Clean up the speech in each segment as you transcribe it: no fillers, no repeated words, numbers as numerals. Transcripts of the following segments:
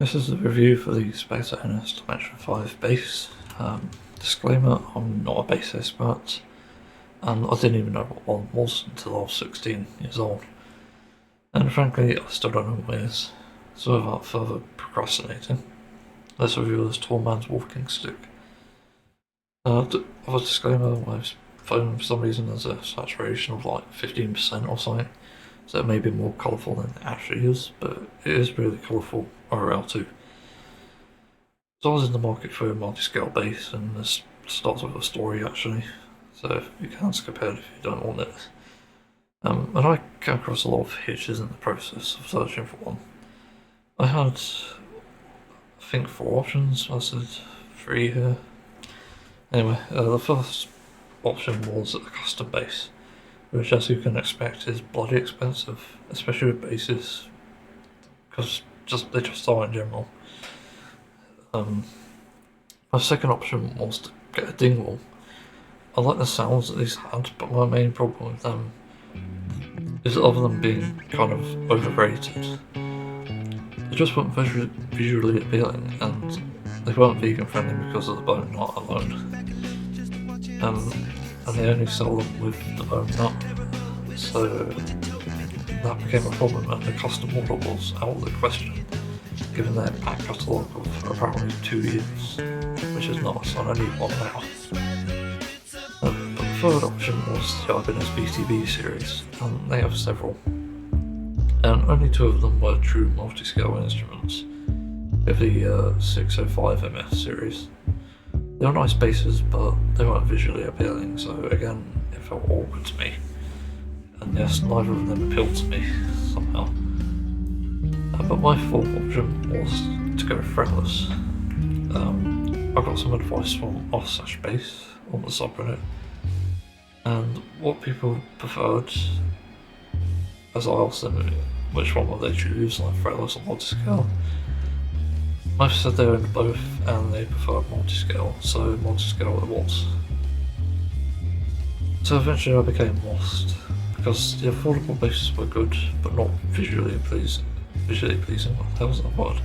This is the review for the Spector NS5 bass. Disclaimer, I'm not a bass expert, and I didn't even know what one was until I was 16 years old. And frankly, I still don't know what it is. So without further procrastinating, let's review this tall man's walking stick. Of a disclaimer, my phone for some reason has a saturation of like 15% or something, so it may be more colourful than it actually is, but it is really colourful IRL too. So I was in the market for a multi-scale bass, and this starts with a story actually, so you can skip ahead if you don't want it. And I came across a lot of hitches in the process of searching for one. I had, I think, 4 options. I said 3 here. Anyway, the first option was a custom bass, which, as you can expect, is bloody expensive, especially with basses, because they just are in general. My second option was to get a dingwall. I like the sounds that these had, but my main problem with them is that other than being kind of overrated, they just weren't visually appealing, and they weren't vegan friendly because of the bone nut alone. And they only sell them with the bone nut, so that became a problem, and the custom model was out of the question, given their back catalogue of apparently 2 years, which is nice, and I need one now. But the third option was the Ibanez BTB series, and they have several, and only 2 of them were true multi-scale instruments, with the 605 MS series. They were nice basses, but they weren't visually appealing, so again, it felt awkward to me. And yes, neither of them appealed to me, somehow. But my fourth option was to go fretless. I got some advice from r/bass on the subreddit, and what people preferred, as I asked them which one would they choose, like fretless or multi-scale, most said they owned both and they preferred multi-scale, so multi-scale it was. So eventually I became lost, because the affordable basses were good, but not visually pleasing. What the hell's that word?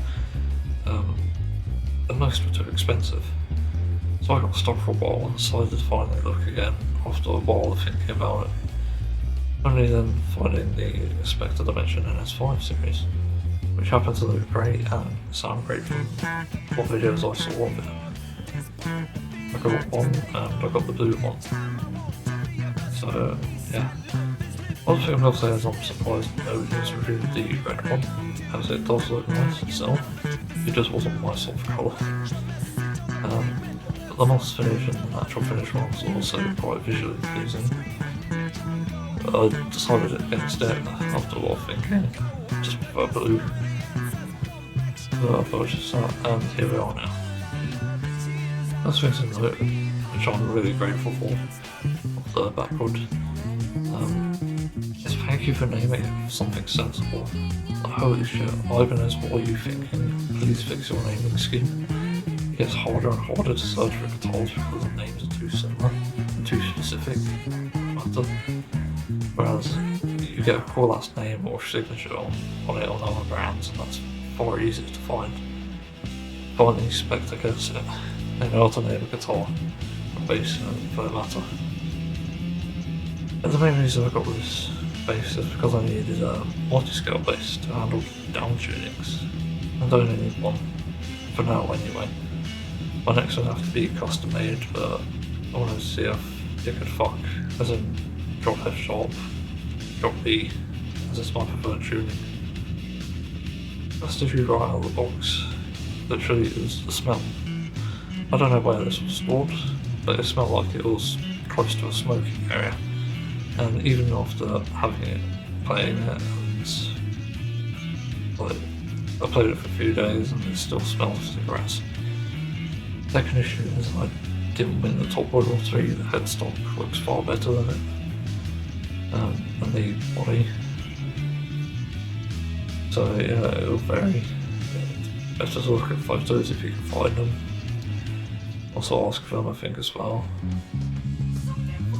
And most were too expensive. So I got stuck for a while and decided to finally look again after a while of thinking about it. Only then finding the Spector Dimension NS5 series, which happened to look great and sound great from what videos I saw of it. I got one and I got the blue one. So yeah. One thing I'm going to say is I'm surprised nobody's reviewed the red one, as it does look nice itself. It just wasn't my sort of colour. But the moss finish and the natural finish one was also quite visually pleasing. I decided against it after a lot of thinking, just prefer blue. So I purchased that, and here we are now. That's things to note, which I'm really grateful for, of the backwood. Is thank you for naming it something sensible. Like, holy shit, Ibanez, what are you thinking? Please fix your naming scheme. It gets harder and harder to search for guitars because the names are too similar and too specific. Whereas you get a cool last name or signature on it on other brands, and that's far easier to find. Finally, Spector gets it. They know how to name a guitar, or bass for that matter. And the main reason I got this bass is because I needed a multi-scale bass to handle down tunings, and I only need one, for now anyway. My next one will have to be custom made, but I wanted to see if it could fuck, as in drop F sharp, drop B, as it's my preferred tuning. First issue right out of the box, literally, is the smell. I don't know where this was stored, but it smelled like it was close to a smoking area. And even after having it, playing it, I played it for a few days and it still smells of cigarettes. Second issue is I didn't win the top World War 3, the headstock looks far better than it. And the body. So yeah, it'll vary. Better to look at photos if you can find them. Also ask for them, I think, as well.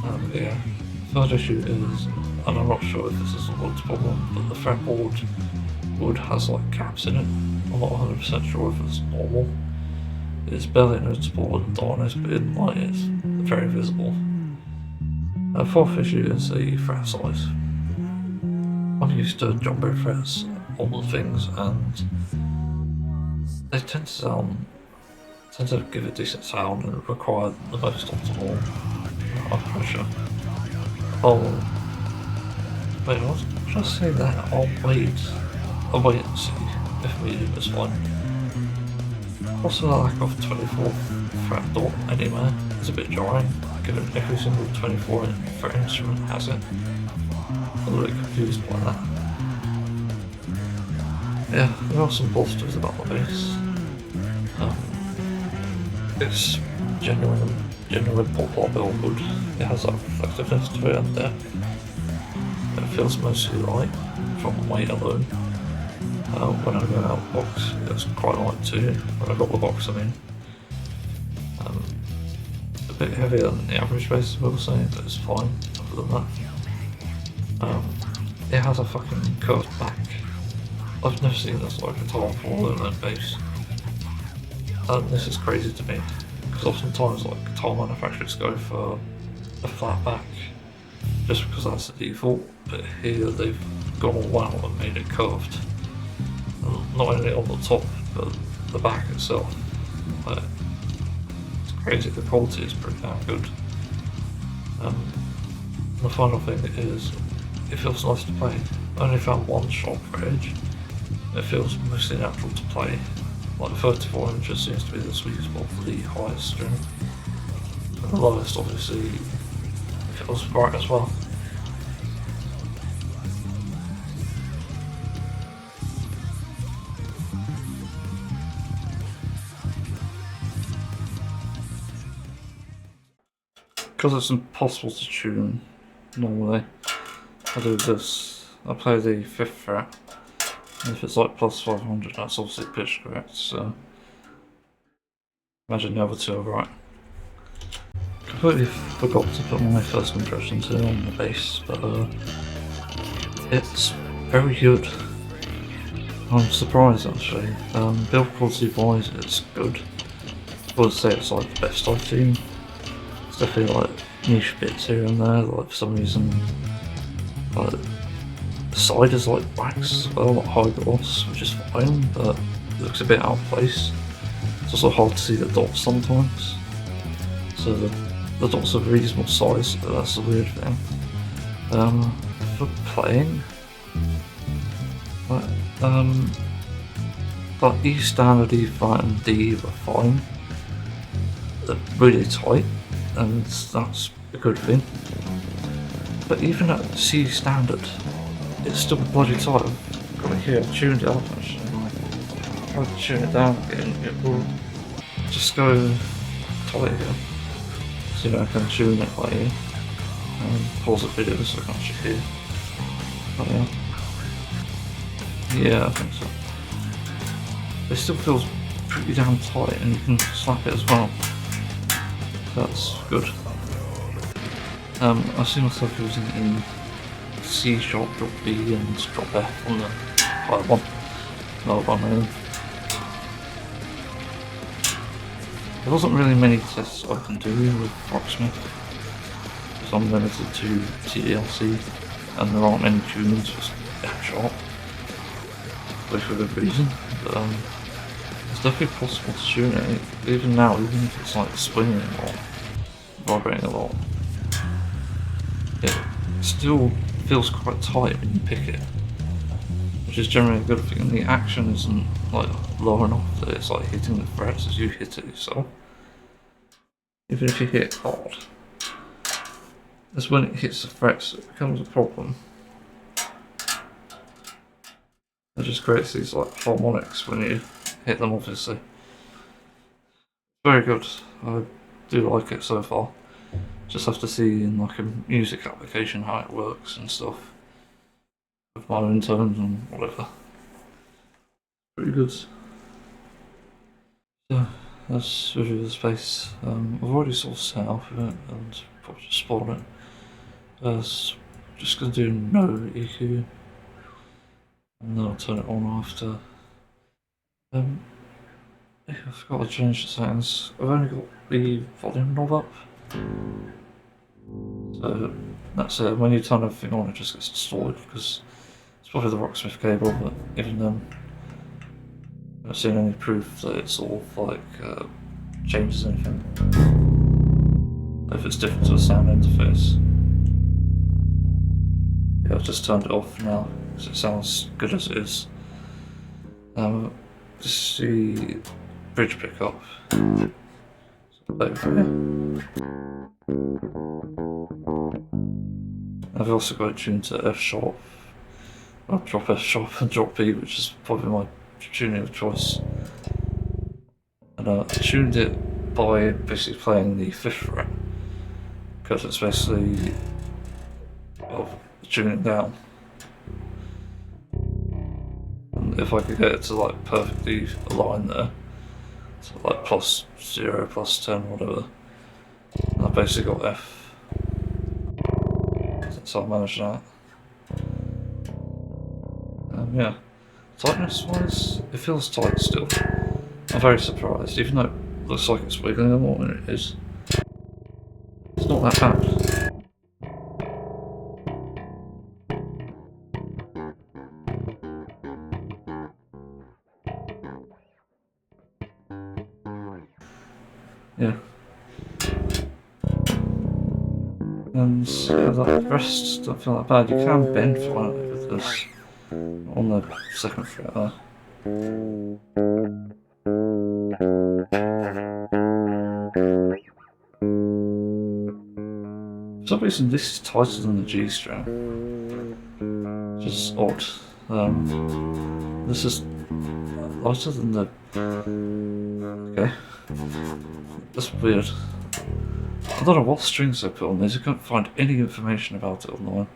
And yeah. Third issue is, and I'm not sure if this is a Lite's problem, but the fretboard wood has like caps in it. I'm not 100% sure if it's normal. It's barely noticeable in darkness, but in light it's very visible. Fourth issue is the fret size. I'm used to jumbo frets on the things, and they tend to give a decent sound and require the most optimal pressure. Oh, wait, I was just saying that. I'll wait and see if medium is fine. Also, the lack of 24 fret dot anywhere is a bit jarring, given every single 24 fret instrument has it. I'm a little bit confused by that. Yeah, there are some positives about the bass. It's genuine pop build wood. It has that reflectiveness to it and depth. It feels mostly light from weight alone. When I go out of the box, it's quite light too. When I got the box, I mean. A bit heavier than the average bass, I will say, but it's fine other than that. It has a fucking curved back. I've never seen this like guitar before, let alone bass. And this is crazy to me, because oftentimes like guitar manufacturers go for a flat back, just because that's the default, but here they've gone all out and made it curved. And not only on the top, but the back itself. Like, it's crazy, the quality is pretty damn good. The final thing is, it feels nice to play. I only found one sharp edge. It feels mostly natural to play. Like 34 inches seems to be the sweet spot for the highest string. And the lowest obviously feels bright as well. Because it's impossible to tune normally, I do this. I play the 5th fret. And if it's like plus 500, that's obviously pitch correct, so imagine the other two are right. Completely forgot to put my first impressions here on the bass, but it's very good. I'm surprised actually. Build quality wise, it's good. I would say it's like the best I've seen. It's definitely like niche bits here and there, like for some reason, like the side is like wax as well, like high gloss, which is fine, but it looks a bit out of place. It's also hard to see the dots sometimes. So the dots are reasonable size, but that's the weird thing. For playing, like E standard, E flat and D were fine. They're really tight, and that's a good thing. But even at C standard, it's still bloody tight. I've got it here, I've tuned it up actually. Try to tune it down again, it will just go tight again. So I can tune it like here. Pause the video so I can actually hear. Oh yeah. Yeah, I think so. It still feels pretty damn tight and you can slap it as well. That's good. I see myself using it in C sharp, drop B and drop F on the higher one. Lower one really. There wasn't really many tests I can do with Rocksmith, because I'm limited to TDLC and there aren't many tunes for F sharp, which for good reason, but it's definitely possible to tune it, even now, even if it's like swinging or vibrating a lot. It still feels quite tight when you pick it, which is generally a good thing, and the action isn't like low enough that it's like hitting the frets as you hit it yourself. Even if you hit hard, it's when it hits the frets it becomes a problem. It just creates these like harmonics when you hit them obviously. Very good, I do like it so far. Just have to see in like a music application how it works and stuff. With my own tones and whatever. Pretty good. So that's review the space. I've already sort of set up with it and probably just spoiled it. Just gonna do no EQ. and then I'll turn it on after. Yeah, I forgot to change the settings. I've only got the volume knob up, so that's it. When you turn everything on, it just gets distorted because it's probably the Rocksmith cable, but even then, I haven't seen any proof that it sort of like changes anything. If it's different to the sound interface. Yeah, I've just turned it off now because it sounds good as it is. This is the bridge pickup. Over here. I've also got it tuned to F sharp. I'll drop F sharp and drop B, which is probably my tuning of choice. And I tuned it by basically playing the 5th fret, because it's basically tuning down. And if I could get it to like perfectly align there, so like +0, +10, whatever, and I basically got F. So I managed that. Yeah, tightness wise, it feels tight still. I'm very surprised, even though it looks like it's wiggling a lot when it is. It's not that bad. Yeah. And yeah, the rest don't feel that bad. You can bend finally with this on the 2nd fret there. For some reason this is tighter than the G string, which is odd. This is lighter than the... Okay. That's weird. I don't know what strings I put on these, I couldn't find any information about it online.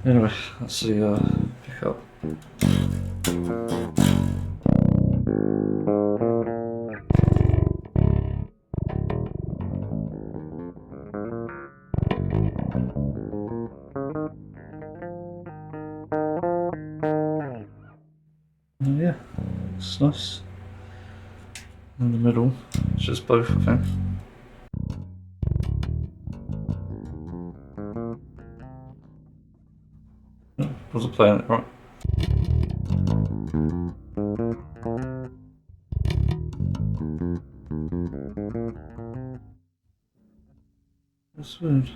Anyway, that's the pickup. Yeah, it's nice. In the middle, it's just both, I think. Wasn't playing it right. That's weird.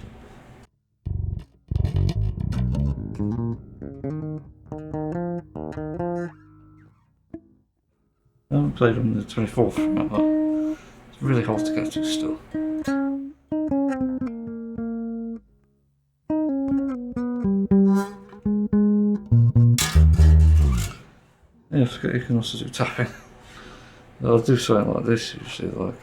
I haven't played on the 24th fret, but it's really hard to get to still. Yeah, I forget you can also do tapping. I'll do something like this usually, like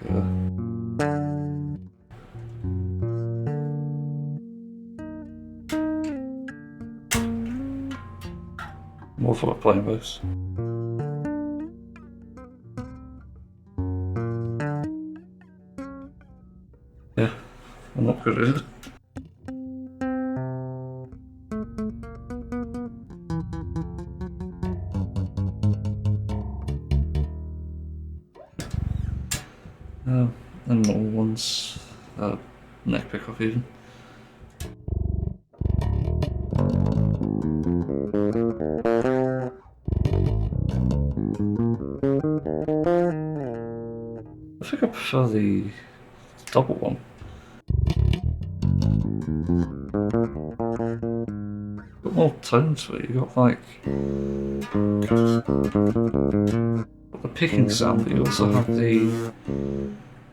more for playing bass. Yeah, I'm not good at it. And normal ones, neck pickup even. I think I prefer the double one. Got more tone to it, you got like the picking sound, but you also have the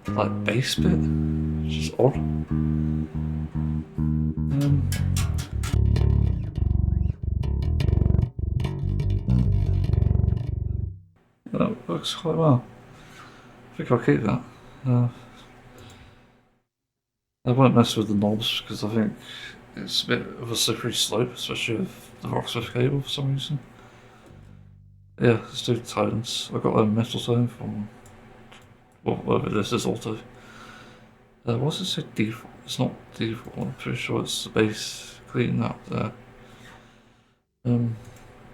like bass bit, which is odd. That works quite well. I think I'll keep that. I won't mess with the knobs because I think it's a bit of a slippery slope, especially with the Rocksmith cable for some reason. Yeah, let's do tones. I got a metal tone from whatever this is, auto. What's it say default? It's not default, I'm pretty sure it's the bass clean up there.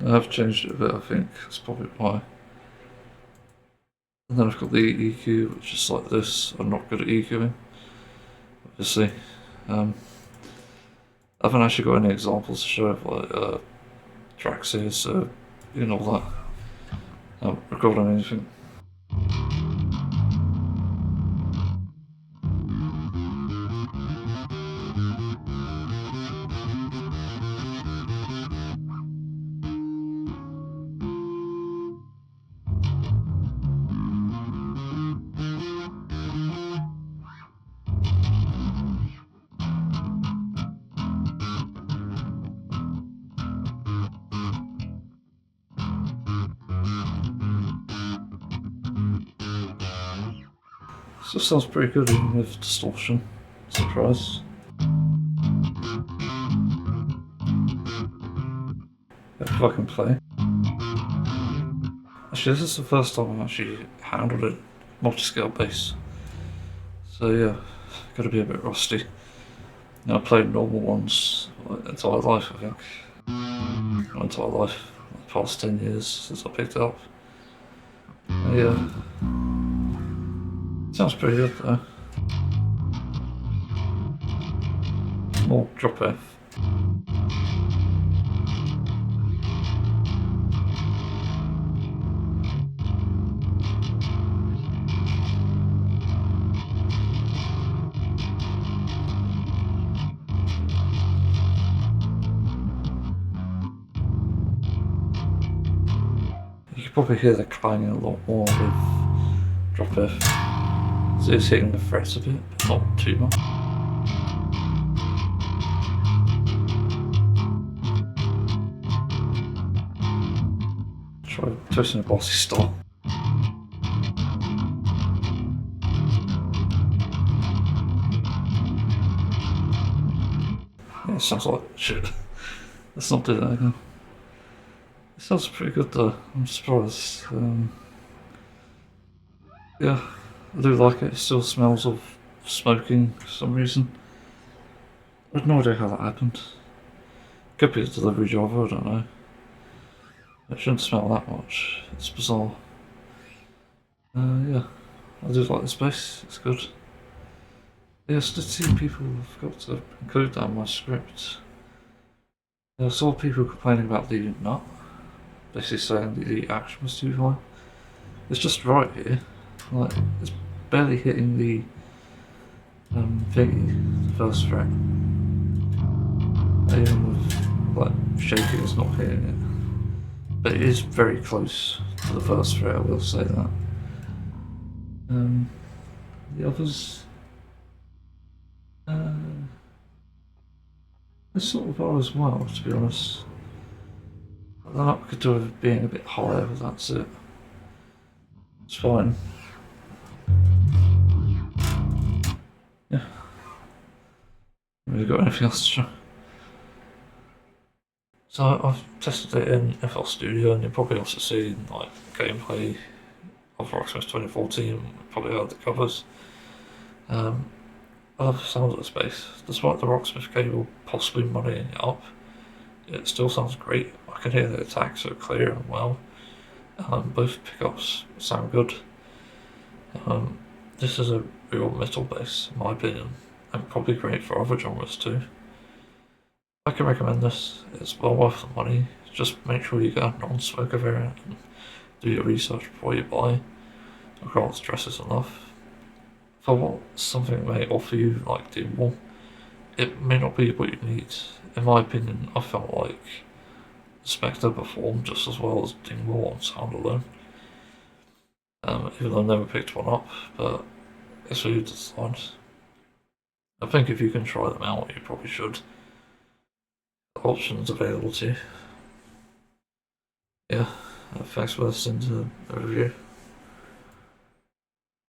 I have changed it a bit, I think. That's probably why. And then I've got the EQ, which is like this. I'm not good at EQing, obviously. I haven't actually got any examples to show of like tracks here, so you know that. I haven't recorded anything. This sounds pretty good even with distortion. Surprise. If I can play. Actually, this is the first time I've actually handled a multi-scale bass. So yeah, gotta be a bit rusty. You know, I played normal ones my entire life, I think. My entire life, the past 10 years since I picked it up. Yeah. Sounds pretty good though. More drop F. You can probably hear the clanging a lot more with drop F. So it's hitting the frets a bit, but not too much. Try twisting a bossy style. Yeah, it sounds like shit. Let's not do that again. It sounds pretty good though, I'm surprised. Yeah, I do like it. It still smells of smoking for some reason. I have no idea how that happened. Could be a delivery driver, I don't know. It shouldn't smell that much. It's bizarre. Yeah, I do like this bass. It's good. Yeah, so see people have got to include that in my script. Yeah, I saw people complaining about the nut. Basically saying the action was too high. It's just right here. Like, it's barely hitting the thingy, the first fret. Even with like shaking, it's not hitting it. But it is very close to the first fret, I will say that. The others, they sort of are as well, to be honest. The nut could do with being a bit higher, but that's it. It's fine. Yeah. Have you got anything else to show? So I've tested it in FL Studio, and you've probably also seen like gameplay of Rocksmith 2014. Probably heard the covers. I love the sound of the bass. Despite the Rocksmith cable possibly muddying it up, it still sounds great. I can hear the attack so clear and well. Both pickups sound good. This is a real metal bass, in my opinion, and probably great for other genres too. I can recommend this. It's well worth the money. Just make sure you get a non-smoker variant and do your research before you buy. I can't stress this enough. For what something may offer you like Dingwall, it may not be what you need. In my opinion, I felt like Spector performed just as well as Dingwall on sound alone. Even though I never picked one up, but it's for you to decide. I think if you can try them out, you probably should. Options available to you. Yeah, thanks for listening to the review.